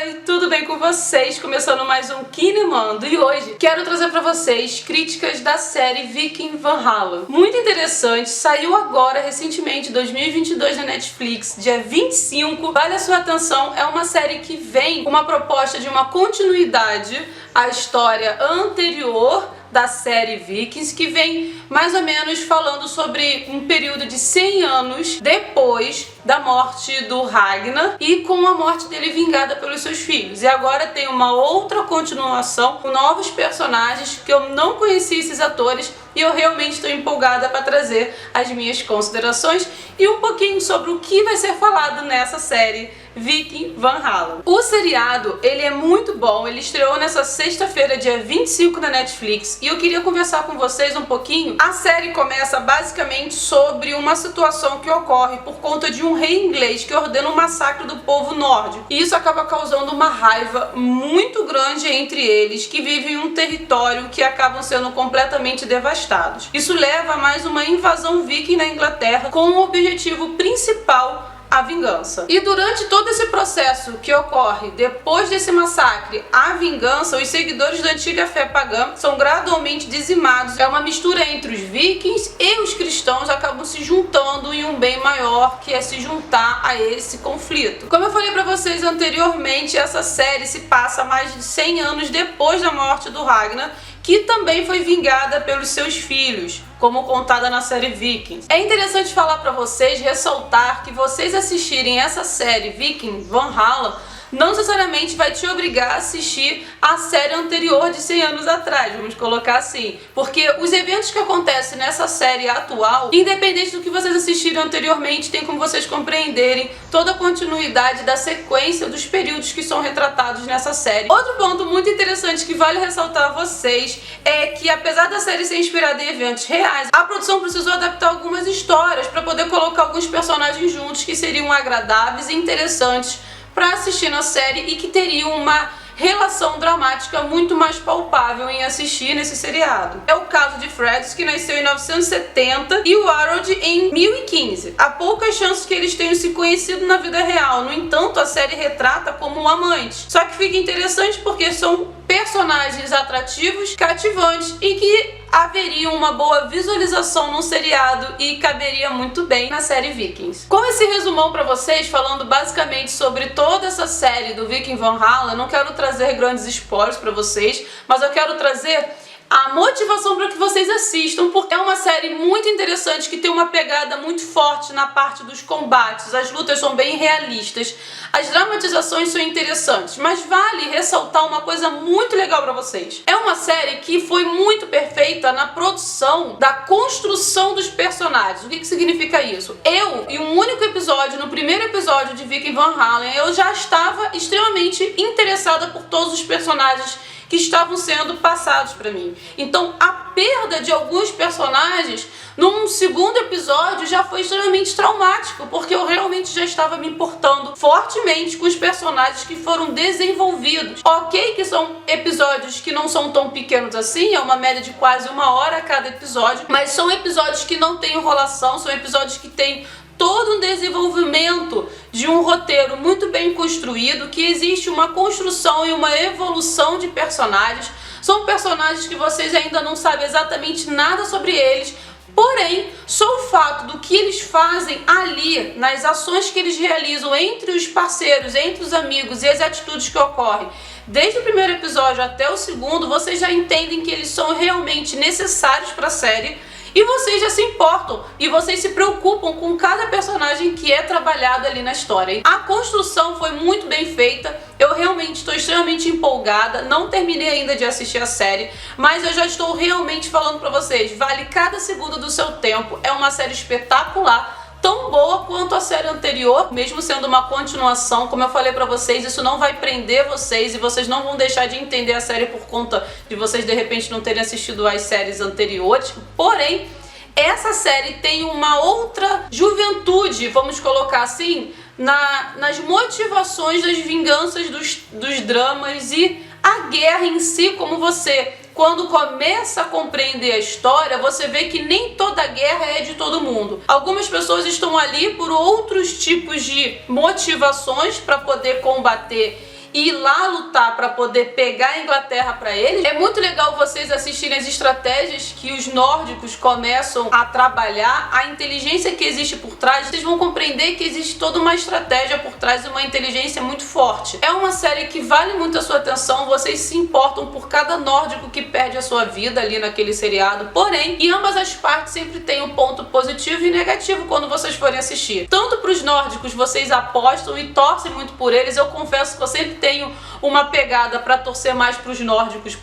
Oi, tudo bem com vocês? Começando mais um Kinemando e hoje quero trazer pra vocês críticas da série Viking Valhalla. Muito interessante, saiu agora recentemente, 2022 na Netflix, dia 25. Vale a sua atenção, é uma série que vem com uma proposta de uma continuidade à história anterior da série Vikings, que vem mais ou menos falando sobre um período de 100 anos depois da morte do Ragnar e com a morte dele vingada pelos seus filhos. E agora tem uma outra continuação com novos personagens que eu não conhecia esses atores e eu realmente estou empolgada para trazer as minhas considerações e um pouquinho sobre o que vai ser falado nessa série Viking Valhalla. O seriado, ele é muito bom, ele estreou nessa sexta-feira, dia 25 na Netflix, e eu queria conversar com vocês um pouquinho. A série começa basicamente sobre uma situação que ocorre por conta de um rei inglês que ordena um massacre do povo nórdico. E isso acaba causando uma raiva muito grande entre eles, que vivem em um território que acabam sendo completamente devastados. Isso leva a mais uma invasão viking na Inglaterra, com o objetivo principal a vingança. E durante todo esse processo que ocorre depois desse massacre, a vingança, os seguidores da antiga fé pagã são gradualmente dizimados. É uma mistura entre os vikings e os cristãos, acabam se juntando em um bem maior, que é se juntar a esse conflito. Como eu falei pra vocês anteriormente, essa série se passa mais de 100 anos depois da morte do Ragnar, que também foi vingada pelos seus filhos, como contada na série Vikings. É interessante falar pra vocês, ressaltar que vocês assistirem essa série Viking Valhalla não necessariamente vai te obrigar a assistir a série anterior de 100 anos atrás, vamos colocar assim. Porque os eventos que acontecem nessa série atual, independente do que vocês assistiram anteriormente, tem como vocês compreenderem toda a continuidade da sequência dos períodos que são retratados nessa série. Outro ponto muito interessante que vale ressaltar a vocês é que, apesar da série ser inspirada em eventos reais, a produção precisou adaptar algumas histórias para poder colocar alguns personagens juntos que seriam agradáveis e interessantes para assistir na série e que teriam uma relação dramática muito mais palpável em assistir nesse seriado. É o caso de Fred, que nasceu em 1970, e o Harold em 1015. Há poucas chances que eles tenham se conhecido na vida real, no entanto a série retrata como amantes. Só que fica interessante porque são personagens atrativos, cativantes e que haveriam uma boa visualização no seriado e caberia muito bem na série Vikings. Com esse resumão pra vocês, falando basicamente sobre toda essa série do Viking Valhalla, eu não quero trazer grandes spoilers pra vocês, mas eu quero trazer a motivação para que vocês assistam, porque é uma série muito interessante que tem uma pegada muito forte na parte dos combates. As lutas são bem realistas, as dramatizações são interessantes, mas vale ressaltar uma coisa muito legal para vocês. É uma série que foi muito perfeita na produção da construção dos personagens. O que significa isso? Eu, em um único episódio, no primeiro episódio de Viking Valhalla, eu já estava extremamente interessada por todos os personagens que estavam sendo passados pra mim. Então a perda de alguns personagens num segundo episódio já foi extremamente traumático, porque eu realmente já estava me importando fortemente com os personagens que foram desenvolvidos. Ok que são episódios que não são tão pequenos assim, é uma média de quase 1 hora a cada episódio, mas são episódios que não têm enrolação, são episódios que têm todo um desenvolvimento de um roteiro muito bem construído, que existe uma construção e uma evolução de personagens. São personagens que vocês ainda não sabem exatamente nada sobre eles, porém, só o fato do que eles fazem ali, nas ações que eles realizam entre os parceiros, entre os amigos e as atitudes que ocorrem, desde o primeiro episódio até o segundo, vocês já entendem que eles são realmente necessários para a série. E vocês já se importam e vocês se preocupam com cada personagem que é trabalhado ali na história. A construção foi muito bem feita, eu realmente estou extremamente empolgada, não terminei ainda de assistir a série, mas eu já estou realmente falando pra vocês, vale cada segundo do seu tempo, é uma série espetacular, tão boa quanto a série anterior, mesmo sendo uma continuação. Como eu falei pra vocês, isso não vai prender vocês e vocês não vão deixar de entender a série por conta de vocês de repente não terem assistido às séries anteriores. Porém, essa série tem uma outra juventude, vamos colocar assim, nas motivações das vinganças, dos dramas e a guerra em si. Como você, quando começa a compreender a história, você vê que nem toda guerra é de todo mundo. Algumas pessoas estão ali por outros tipos de motivações para poder combater ir lá lutar para poder pegar a Inglaterra para eles. É muito legal vocês assistirem as estratégias que os nórdicos começam a trabalhar, a inteligência que existe por trás. Vocês vão compreender que existe toda uma estratégia por trás e uma inteligência muito forte. É uma série que vale muito a sua atenção, vocês se importam por cada nórdico que perde a sua vida ali naquele seriado. Porém, em ambas as partes sempre tem um ponto positivo e negativo quando vocês forem assistir. Tanto para os nórdicos, vocês apostam e torcem muito por eles. Eu confesso que eu sempre tenho uma pegada para torcer mais para os nórdicos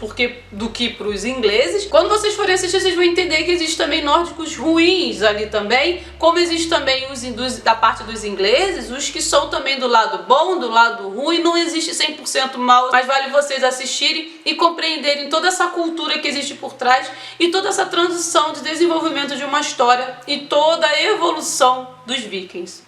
do que para os ingleses. Quando vocês forem assistir, vocês vão entender que existe também nórdicos ruins ali também, como existe também os da parte dos ingleses, os que são também do lado bom, do lado ruim. Não existe 100% mal, mas vale vocês assistirem e compreenderem toda essa cultura que existe por trás e toda essa transição de desenvolvimento de uma história e toda a evolução dos vikings.